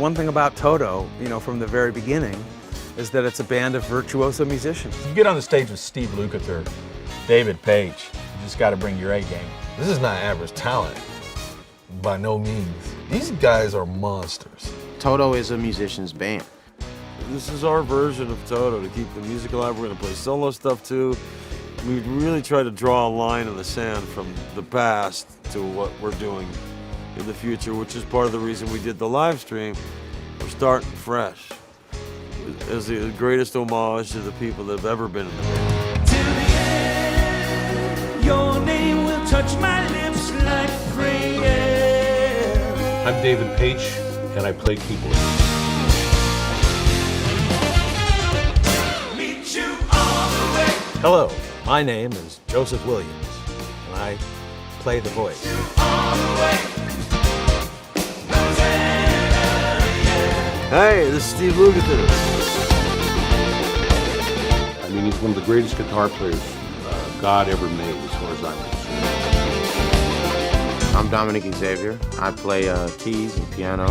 One thing about Toto, you know, from the very beginning, is that it's a band of virtuoso musicians. You get on the stage with Steve Lukather, David Page, you just got to bring your A game. This is not average talent, by no means. These guys are monsters. Toto is a musician's band. This is our version of Toto to keep the music alive. We're gonna play solo stuff too. We really try to draw a line in the sand from the past to what we're doing in the future, which is part of the reason we did the live stream. We're starting fresh as the greatest homage to the people that have ever been in the band. Till the end, your name will touch my lips like prayer. I'm David Page, and I play keyboard. Meet you all the way. Hello, my name is Joseph Williams, and I play the voice. All the way. Rosanna, yeah. Hey, this is Steve Lukather. I mean, he's one of the greatest guitar players God ever made, as far as I'm concerned. I'm Dominic Xavier. I play keys and piano.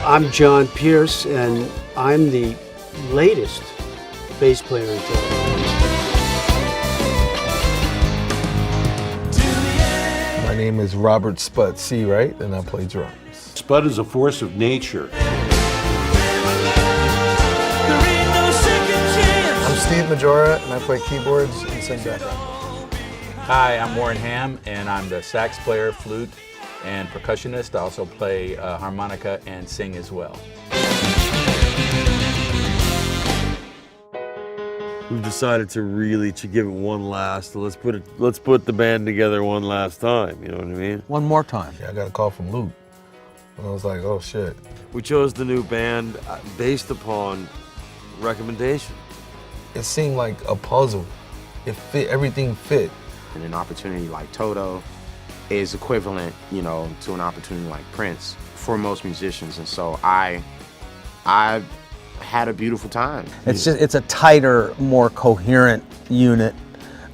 I'm John Pierce, and I'm the latest bass player in Toto. My name is Robert Spud C, right? And I play drums. Spud is a force of nature. There ain't no second chance. I'm Steve Majora, and I play keyboards and sing background. Hi, I'm Warren Ham, and I'm the sax player, flute, and percussionist. I also play harmonica and sing as well. We've decided to really give it one last. Let's put the band together one last time. You know what I mean? One more time. Yeah, I got a call from Luke. And I was like, oh shit. We chose the new band based upon recommendation. It seemed like a puzzle. It fit, everything fit. And an opportunity like Toto is equivalent, you know, to an opportunity like Prince for most musicians. And so I had a beautiful time. It's a tighter, more coherent unit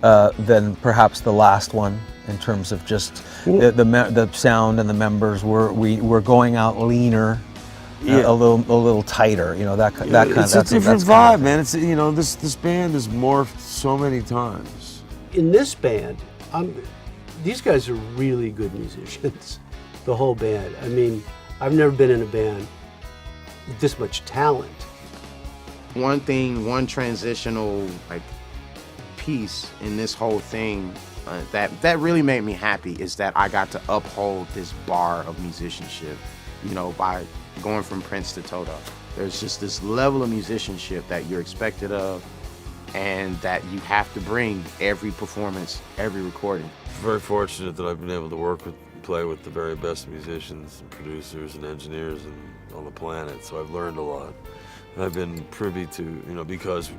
than perhaps the last one in terms of just the sound and the members. We're going out leaner, a little tighter. You know that kind. It's a different vibe, man. It's, you know, this band has morphed so many times. In this band, these guys are really good musicians, the whole band. I mean, I've never been in a band with this much talent. One transitional piece in this whole thing that really made me happy is that I got to uphold this bar of musicianship, you know, by going from Prince to Toto. There's just this level of musicianship that you're expected of and that you have to bring every performance, every recording. Very fortunate that I've been able to play with the very best musicians and producers and engineers on the planet, so I've learned a lot. And I've been privy to, you know, because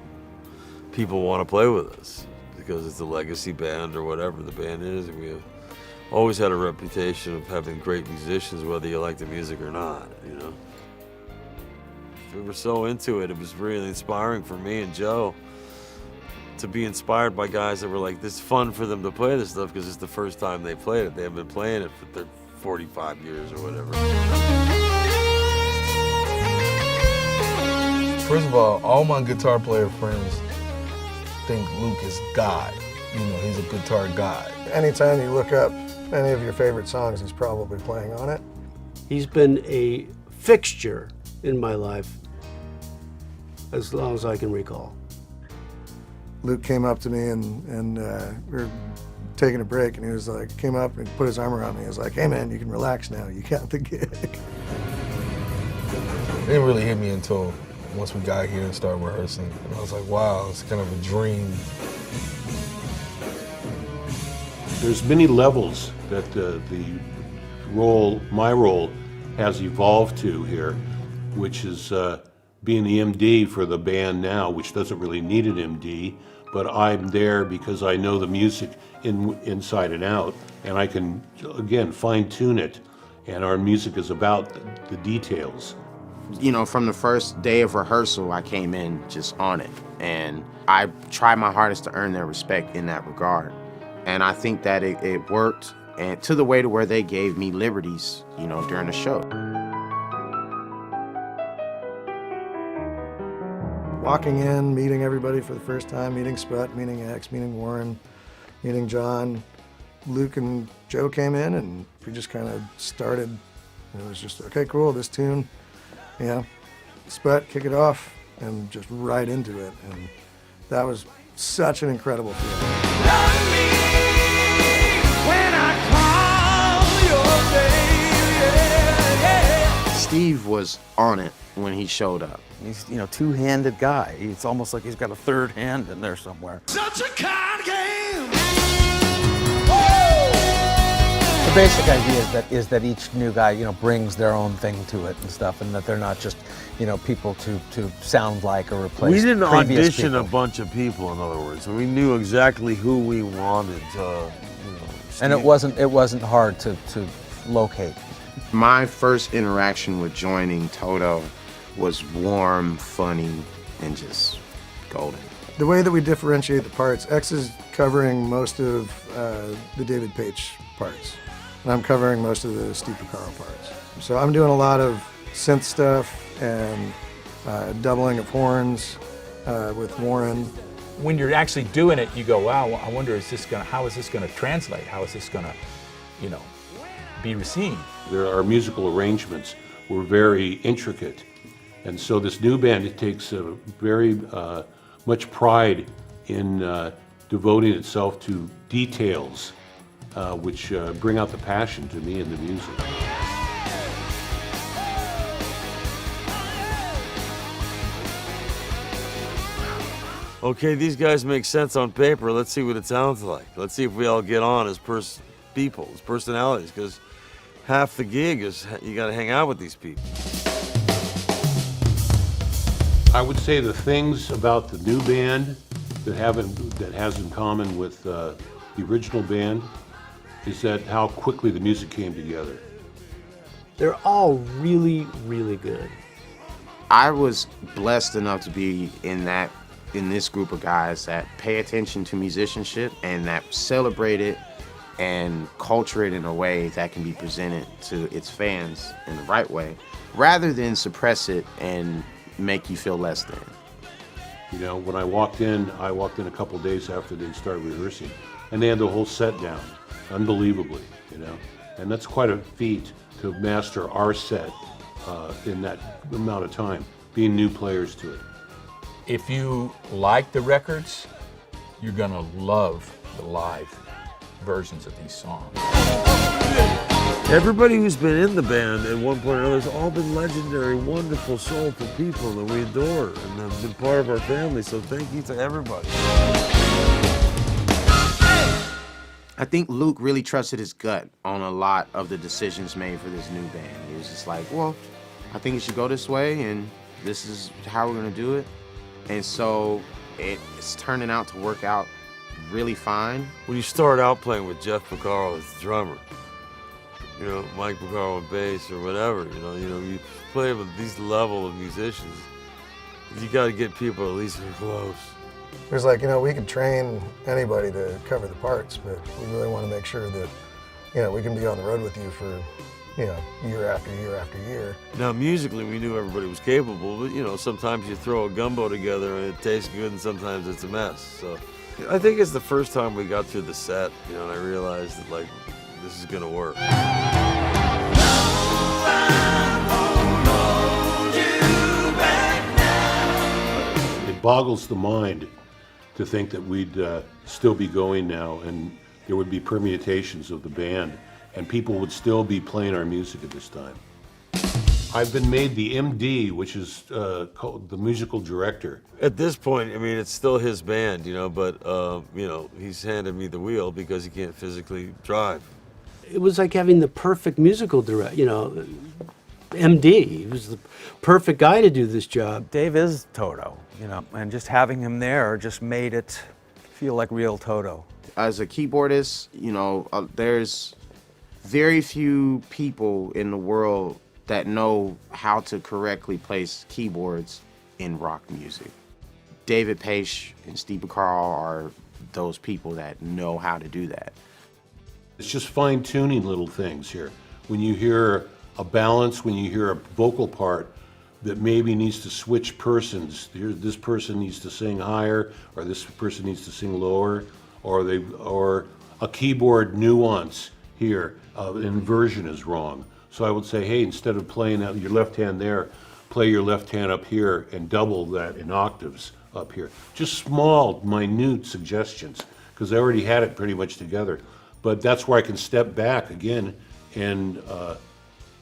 people want to play with us, because it's a legacy band or whatever the band is, and we have always had a reputation of having great musicians, whether you like the music or not, you know. We were so into it, it was really inspiring for me and Joe to be inspired by guys that were like, this is fun for them to play this stuff because it's the first time they played it. They haven't been playing it for their 45 years or whatever. First of all my guitar player friends think Luke is God. You know, he's a guitar god. Anytime you look up any of your favorite songs, he's probably playing on it. He's been a fixture in my life as long as I can recall. Luke came up to me and we were taking a break, and he was like, came up and put his arm around me. He was like, hey man, you can relax now, you got the gig. It didn't really hit me until once we got here and started rehearsing. And I was like, wow, it's kind of a dream. There's many levels that my role has evolved to here, which is being the MD for the band now, which doesn't really need an MD, but I'm there because I know the music inside and out, and I can, again, fine-tune it, and our music is about the details. You know, from the first day of rehearsal, I came in just on it, and I tried my hardest to earn their respect in that regard. And I think that it worked. and to the way to where they gave me liberties, you know, during the show. Walking in, meeting everybody for the first time, meeting Sput, meeting X, meeting Warren, meeting John. Luke and Joe came in and we just kind of started. And it was just, okay, cool, this tune, you know, Sput, kick it off, and just right into it. And that was such an incredible feeling. Love me when I call your name, yeah. Steve was on it when he showed up. He's, you know, two-handed guy. It's almost like he's got a third hand in there somewhere. Such a kind game. The basic idea is that each new guy, you know, brings their own thing to it and stuff, and that they're not just, you know, people to sound like or replace. We didn't previous audition people. a bunch of people, in other words. We knew exactly who we wanted. You know, And it wasn't hard to locate. My first interaction with joining Toto was warm, funny, and just golden. The way that we differentiate the parts, X is covering most of the David Page parts, and I'm covering most of the Steve Porcaro parts. So I'm doing a lot of synth stuff and doubling of horns with Warren. When you're actually doing it, you go, wow, I wonder, how is this gonna translate? How is this gonna, you know, be received? Our musical arrangements were very intricate. And so this new band, it takes very much pride in devoting itself to details, which bring out the passion to me in the music. okay, these guys make sense on paper. Let's see what it sounds like. Let's see if we all get on as people, as personalities, because half the gig is you got to hang out with these people. I would say the things about the new band that has in common with the original band is that how quickly the music came together. They're all really, really good. I was blessed enough to be in this group of guys that pay attention to musicianship and that celebrate it and culture it in a way that can be presented to its fans in the right way, rather than suppress it and make you feel less than. You know, when I walked in a couple days after they'd started rehearsing, and they had the whole set down, unbelievably, you know. And that's quite a feat to master our set in that amount of time, being new players to it. If you like the records, you're gonna love the live versions of these songs. Everybody who's been in the band at one point or another has all been legendary, wonderful, soulful people that we adore and have been part of our family, so thank you to everybody. I think Luke really trusted his gut on a lot of the decisions made for this new band. He was just like, well, I think it should go this way, and this is how we're gonna do it. And so it's turning out to work out really fine. When you start out playing with Jeff Porcaro as the drummer, you know, Mike Porcaro on bass or whatever, you know, you play with these level of musicians, you got to get people at least close. There's like, you know, we could train anybody to cover the parts, but we really want to make sure that, you know, we can be on the road with you for, you know, year after year after year. Now, musically, we knew everybody was capable, but, you know, sometimes you throw a gumbo together and it tastes good, and sometimes it's a mess. So I think it's the first time we got through the set, you know, and I realized that, like, this is gonna work. It boggles the mind to think that we'd still be going now and there would be permutations of the band and people would still be playing our music at this time. I've been made the MD, which is called the musical director. At this point, I mean, it's still his band, you know, but, you know, he's handed me the wheel because he can't physically drive. It was like having the perfect musical director, you know, MD. He was the perfect guy to do this job. Dave is Toto, you know, and just having him there just made it feel like real Toto. As a keyboardist, you know, there's very few people in the world that know how to correctly place keyboards in rock music. David Page and Steve Porcaro are those people that know how to do that. It's just fine-tuning little things here. When you hear a balance, when you hear a vocal part that maybe needs to switch persons, this person needs to sing higher, or this person needs to sing lower, or a keyboard nuance here, inversion is wrong. So I would say, hey, instead of playing out your left hand there, play your left hand up here and double that in octaves up here. Just small, minute suggestions, because I already had it pretty much together. But that's where I can step back again and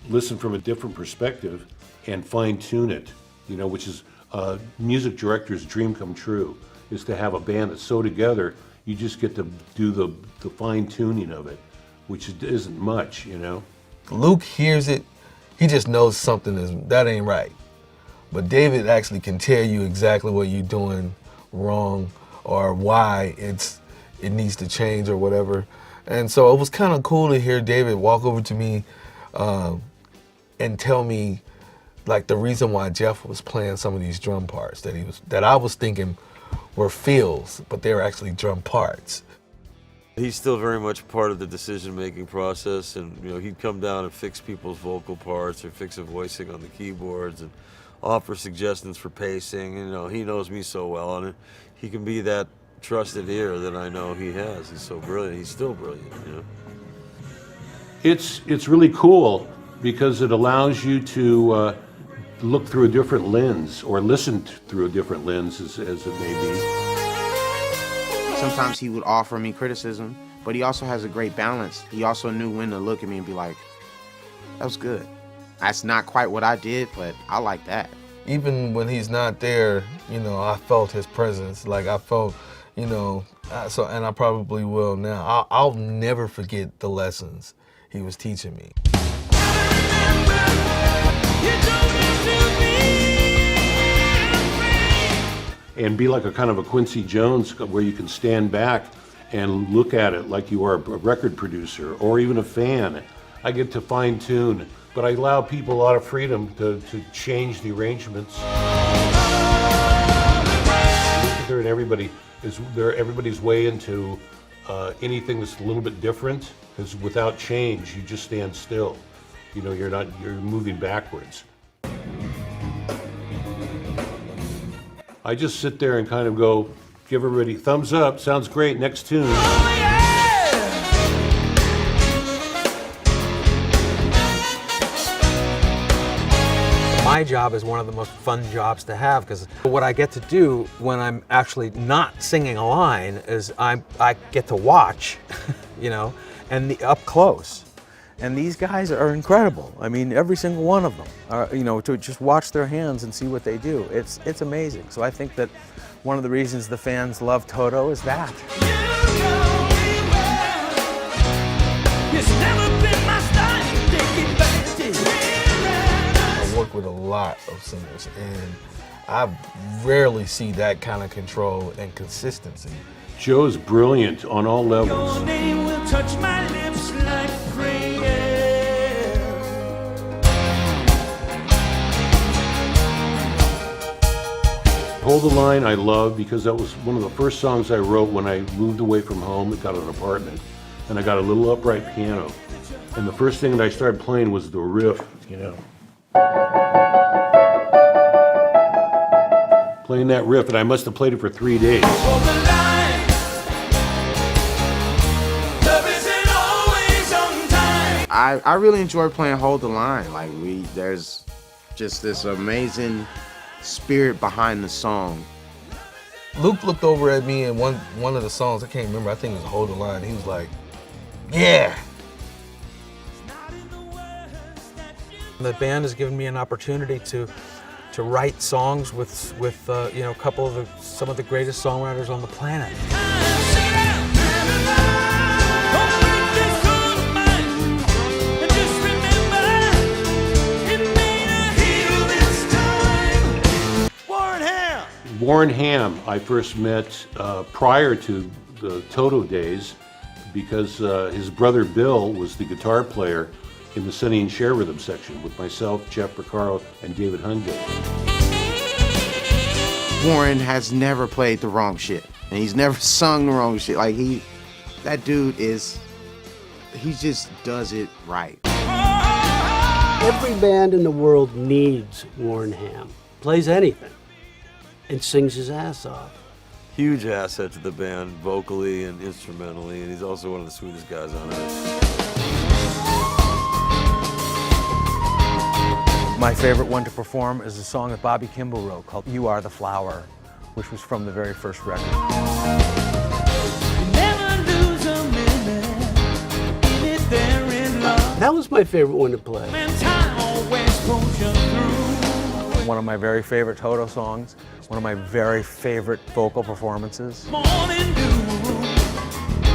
listen from a different perspective and fine tune it, you know, which is a music director's dream come true, is to have a band that's so together, you just get to do the fine tuning of it, which isn't much, you know. Luke hears it, he just knows that ain't right. But David actually can tell you exactly what you're doing wrong or why it needs to change or whatever. And so it was kind of cool to hear David walk over to me and tell me like the reason why Jeff was playing some of these drum parts that I was thinking were fills, but they were actually drum parts. He's still very much part of the decision-making process, and you know, he'd come down and fix people's vocal parts or fix a voicing on the keyboards and offer suggestions for pacing. You know, he knows me so well, and he can be that trusted ear that I know he has. He's so brilliant. He's still brilliant, you know. It's really cool because it allows you to look through a different lens or listen through a different lens, as it may be. Sometimes he would offer me criticism, but he also has a great balance. He also knew when to look at me and be like, that was good. That's not quite what I did, but I like that. Even when he's not there, you know, I felt his presence. Like I felt, you know, and I probably will now. I'll never forget the lessons he was teaching me. And be like a kind of a Quincy Jones where you can stand back and look at it like you are a record producer or even a fan. I get to fine tune, but I allow people a lot of freedom to change the arrangements. And everybody's way into anything that's a little bit different, because without change, you just stand still. You know, you're moving backwards. I just sit there and kind of go, give everybody thumbs up, sounds great, next tune. My job is one of the most fun jobs to have, because what I get to do when I'm actually not singing a line is I get to watch, you know, and up close. And these guys are incredible. I mean, every single one of them, you know, to just watch their hands and see what they do. It's amazing. So I think that one of the reasons the fans love Toto is that. I work with a lot of singers, and I rarely see that kind of control and consistency. Joe's brilliant on all levels. Your name will touch my lips like prayer. Hold the Line I love because that was one of the first songs I wrote when I moved away from home and got an apartment. And I got a little upright piano. And the first thing that I started playing was the riff, you know. Playing that riff, and I must have played it for 3 days. Hold the line. Love isn't always on time. I really enjoy playing Hold the Line. Like there's just this amazing spirit behind the song. Luke looked over at me in one of the songs, I can't remember, I think it was Hold the Line. He was like, yeah. The band has given me an opportunity to write songs with you know, some of the greatest songwriters on the planet. Warren Ham, I first met prior to the Toto days because his brother Bill was the guitar player in the Sonny and Cher rhythm section with myself, Jeff Porcaro, and David Hungate. Warren has never played the wrong shit, and he's never sung the wrong shit. Like that dude is he just does it right. Every band in the world needs Warren Ham. Plays anything and sings his ass off. Huge asset to the band, vocally and instrumentally, and he's also one of the sweetest guys on earth. My favorite one to perform is a song that Bobby Kimball wrote called You Are the Flower, which was from the very first record. Never lose a minute, in it there in love. That was my favorite one to play. When time always pulls you through. One of my very favorite Toto songs, one of my very favorite vocal performances. Morning dew,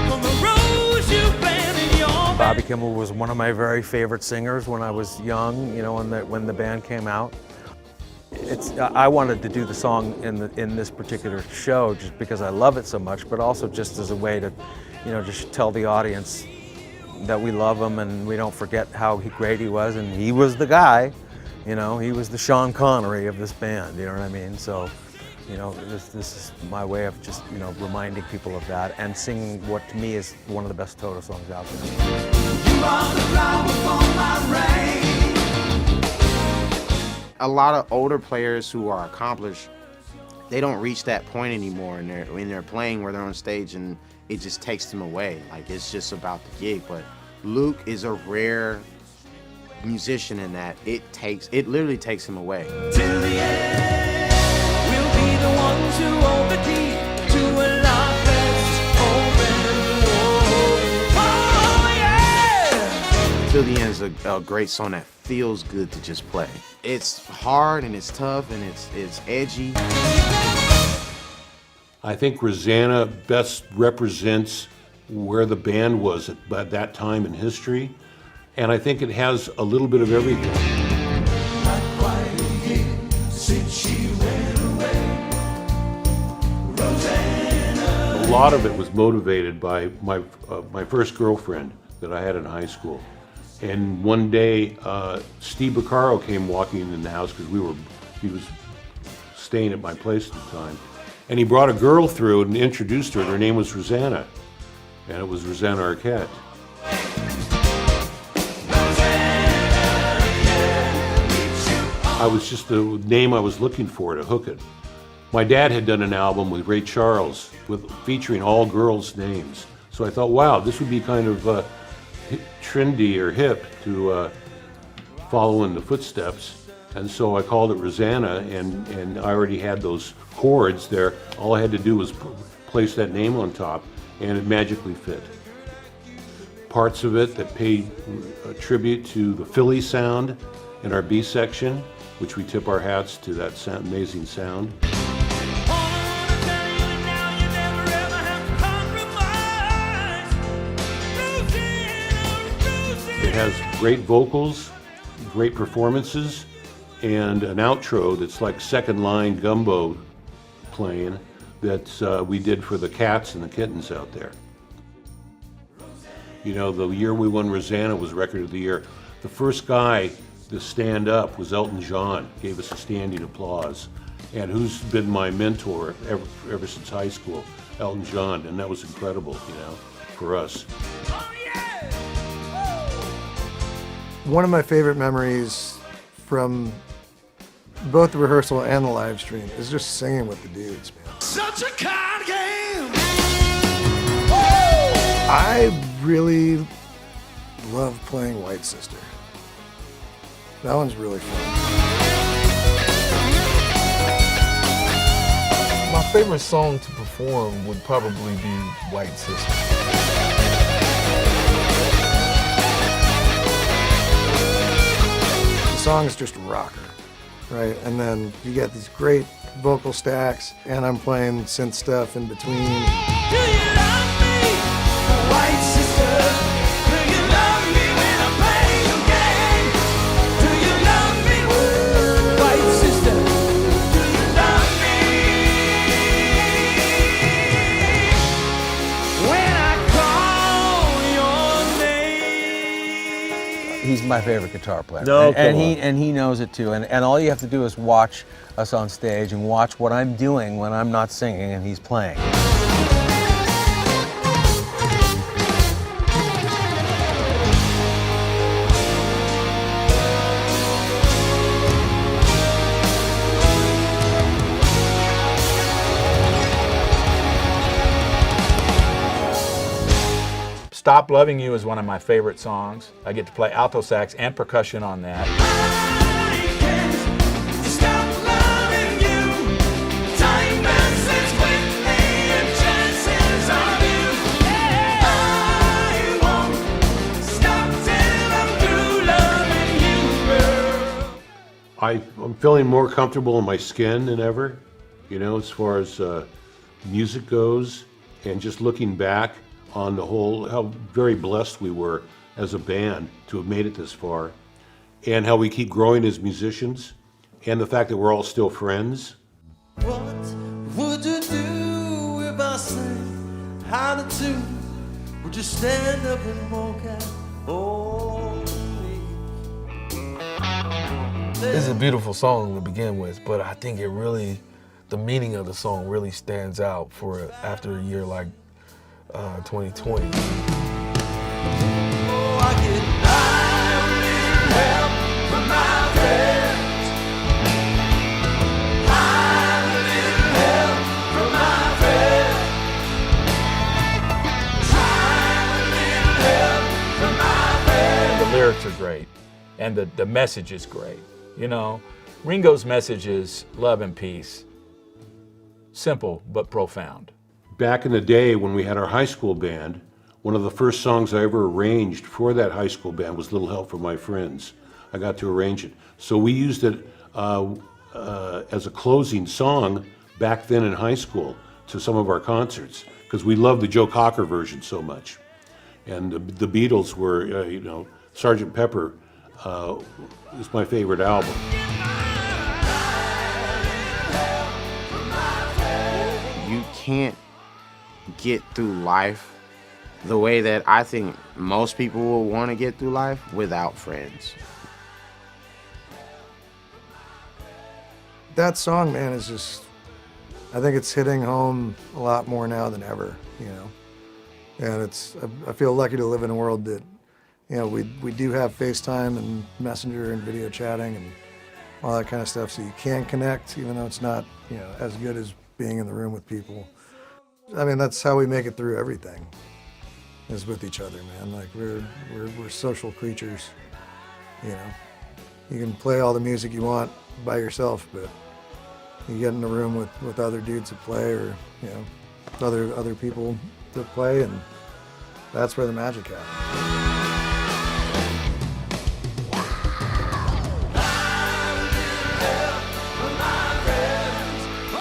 from the rose you planted in your Bobby Kimball was one of my very favorite singers when I was young, you know, when the band came out. I wanted to do the song in this particular show just because I love it so much, but also just as a way to, you know, just tell the audience that we love him and we don't forget how great he was, and he was the guy, you know, he was the Sean Connery of this band, you know what I mean? So, you know, this is my way of just, you know, reminding people of that and singing what to me is one of the best Toto songs out there. You are the flower for my rain. A lot of older players who are accomplished, they don't reach that point anymore in their playing where they're on stage and it just takes them away. Like, it's just about the gig. But Luke is a rare musician in that it literally takes him away. Till the end, we'll be the ones who hold the key to a lock that's open. Oh, yeah! Till the End is a great song that feels good to just play. It's hard and it's tough and it's edgy. I think Rosanna best represents where the band was at that time in history, and I think it has a little bit of everything. Not quite a year since she went away. Rosanna. A lot of it was motivated by my first girlfriend that I had in high school. And one day, Steve Lukather came walking in the house because he was staying at my place at the time. And he brought a girl through and introduced her, and her name was Rosanna. And it was Rosanna Arquette. I was just the name I was looking for to hook it. My dad had done an album with Ray Charles featuring all girls' names. So I thought, wow, this would be kind of trendy or hip to follow in the footsteps. And so I called it Rosanna, and I already had those chords there. All I had to do was place that name on top, and it magically fit. Parts of it that paid tribute to the Philly sound in our B section, which we tip our hats to that amazing sound. It has great vocals, great performances, and an outro that's like second line gumbo playing that we did for the cats and the kittens out there. You know, the year we won Rosanna was Record of the Year. The first guy to stand up was Elton John, gave us a standing applause. And who's been my mentor ever since high school? Elton John, and that was incredible, you know, for us. One of my favorite memories from both the rehearsal and the live stream is just singing with the dudes, man. Such a card game. I really love playing White Sister. That one's really fun. My favorite song to perform would probably be White Sister. The song is just a rocker, right? And then you get these great vocal stacks, and I'm playing synth stuff in between. Do you love me, White Sister? Do you love me when I play your game? Do you love me, White Sister? Do you love me when I call your name? He's my favorite guitar player. No, and he knows it too. And all you have to do is watch us on stage and watch what I'm doing when I'm not singing and he's playing. Stop Loving You is one of my favorite songs. I get to play alto sax and percussion on that. I'm feeling more comfortable in my skin than ever, you know, as far as music goes, and just looking back on the whole, how very blessed we were as a band to have made it this far, and how we keep growing as musicians, and the fact that we're all still friends. What would you do if I sang out of tune? Would you stand up and walk out on me? It's a beautiful song to begin with, but I think it really, the meaning of the song really stands out for after a year like 2020. Oh, I get by with help from my friends. I need help from my friends. I need help from my friends. The lyrics are great, and the message is great. You know, Ringo's message is love and peace. Simple but profound. Back in the day when we had our high school band, one of the first songs I ever arranged for that high school band was Little Help from My Friends. I got to arrange it. So we used it as a closing song back then in high school to some of our concerts, because we loved the Joe Cocker version so much. And the Beatles were, you know, Sgt. Pepper is my favorite album. You can't get through life the way that I think most people will want to get through life without friends. That song, man, is just, I think it's hitting home a lot more now than ever, you know. And I feel lucky to live in a world that, you know, we do have FaceTime and Messenger and video chatting and all that kind of stuff, so you can connect, even though it's not, you know, as good as being in the room with people. I mean, that's how we make it through everything, is with each other, man. Like, we're social creatures, you know. You can play all the music you want by yourself, but you get in a room with other dudes that play, or, you know, other people that play, and that's where the magic happens.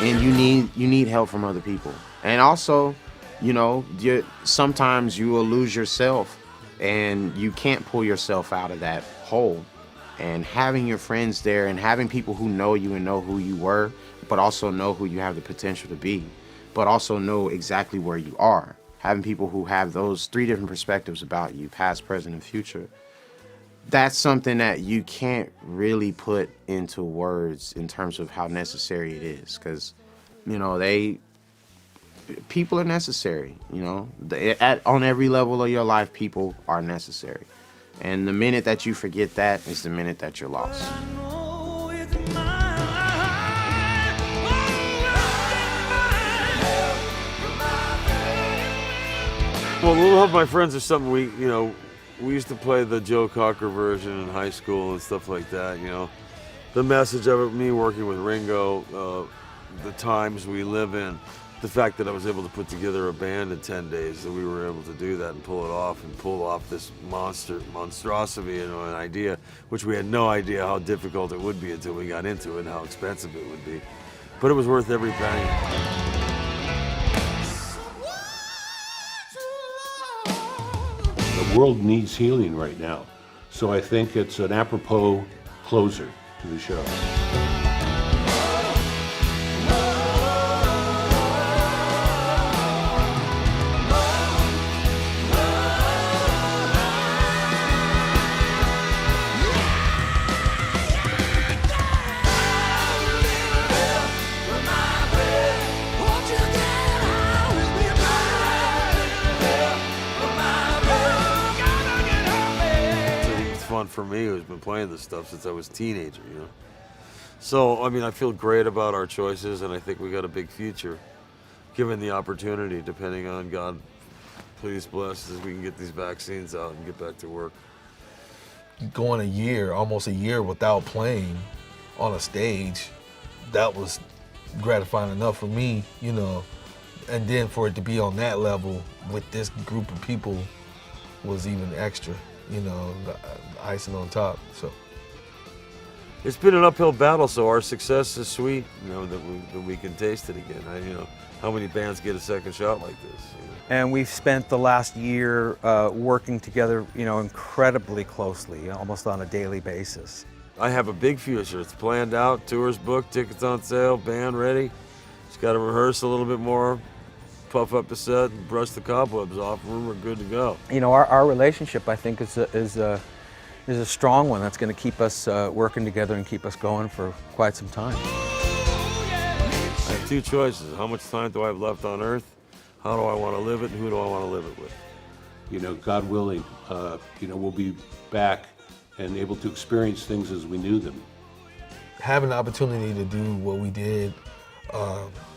And you need help from other people. And also, you know, sometimes you will lose yourself and you can't pull yourself out of that hole. And having your friends there and having people who know you and know who you were, but also know who you have the potential to be, but also know exactly where you are. Having people who have those 3 different perspectives about you, past, present, and future. That's something that you can't really put into words in terms of how necessary it is, because, you know, people are necessary, you know. On every level of your life, people are necessary. And the minute that you forget that is the minute that you're lost. Well, Little Help My Friends is something we used to play the Joe Cocker version in high school and stuff like that, you know. The message of it, me working with Ringo, the times we live in, the fact that I was able to put together a band in 10 days, that we were able to do that and pull off this monstrosity, you know, an idea, which we had no idea how difficult it would be until we got into it and how expensive it would be. But it was worth every penny. The world needs healing right now, so I think it's an apropos closer to the show. For me, who's been playing this stuff since I was a teenager, you know. So, I mean, I feel great about our choices, and I think we got a big future, given the opportunity, depending on God please bless as we can get these vaccines out and get back to work. Going almost a year without playing on a stage, that was gratifying enough for me, you know. And then for it to be on that level with this group of people was even extra, you know, the icing on top. So It's been an uphill battle, so our success is sweet, you know, that we can taste it again. You know, how many bands get a second shot like this? You know? And we've spent the last year working together, you know, incredibly closely, almost on a daily basis. I have a big future. It's planned out, tours booked, tickets on sale, band ready. Just got to rehearse a little bit more, puff up the set, and brush the cobwebs off, and we're good to go. You know, our relationship, I think, is a strong one that's going to keep us working together and keep us going for quite some time. I have two choices. How much time do I have left on Earth? How do I want to live it, and who do I want to live it with? You know, God willing, you know, we'll be back and able to experience things as we knew them. having the opportunity to do what we did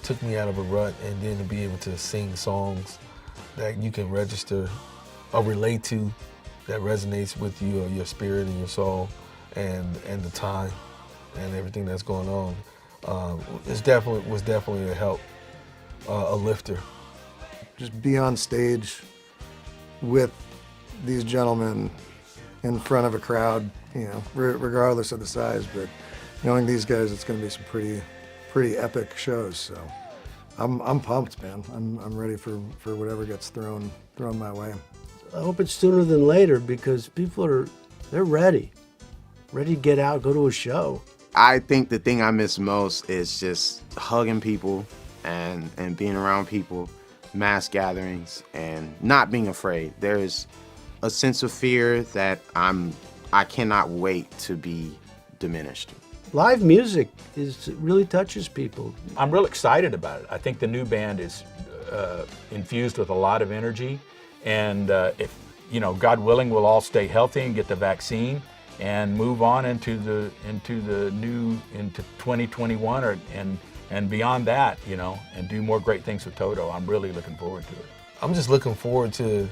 took me out of a rut, and then to be able to sing songs that you can register or relate to, that resonates with you or your spirit and your soul, and the time and everything that's going on, was definitely a help, a lifter. Just be on stage with these gentlemen in front of a crowd, you know, regardless of the size, but knowing these guys, it's going to be some pretty epic shows. So I'm pumped, man. I'm ready for whatever gets thrown my way. I hope it's sooner than later, because people they're ready to get out, go to a show. I think the thing I miss most is just hugging people and being around people, mass gatherings, and not being afraid. There's a sense of fear that I cannot wait to be diminished. Live music really touches people. I'm real excited about it. I think the new band is infused with a lot of energy, and if, you know, God willing, we'll all stay healthy and get the vaccine and move on into 2021 and beyond that, you know, and do more great things with Toto. I'm really looking forward to it. I'm just looking forward to,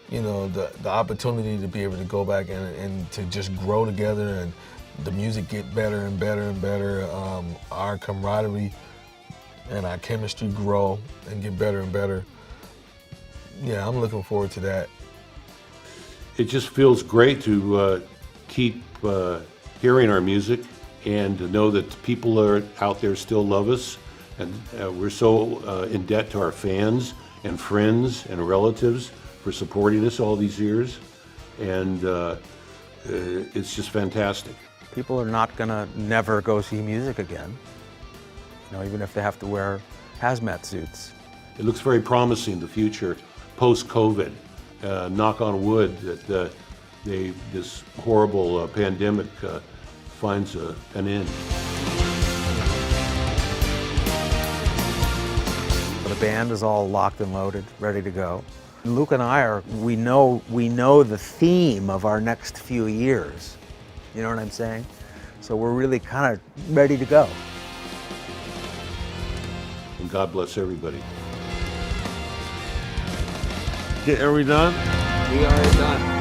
you know, the opportunity to be able to go back and to just grow together, and the music get better and better and better. Our camaraderie and our chemistry grow and get better and better. Yeah, I'm looking forward to that. It just feels great to keep hearing our music and to know that people are out there still love us, and we're so in debt to our fans and friends and relatives for supporting us all these years, and it's just fantastic. People are not gonna never go see music again, you know, even if they have to wear hazmat suits. It looks very promising, the future, post-COVID. Knock on wood that this horrible pandemic finds an end. The band is all locked and loaded, ready to go. Luke and I we know the theme of our next few years. You know what I'm saying? So we're really kind of ready to go. And God bless everybody. Are we done? We are done.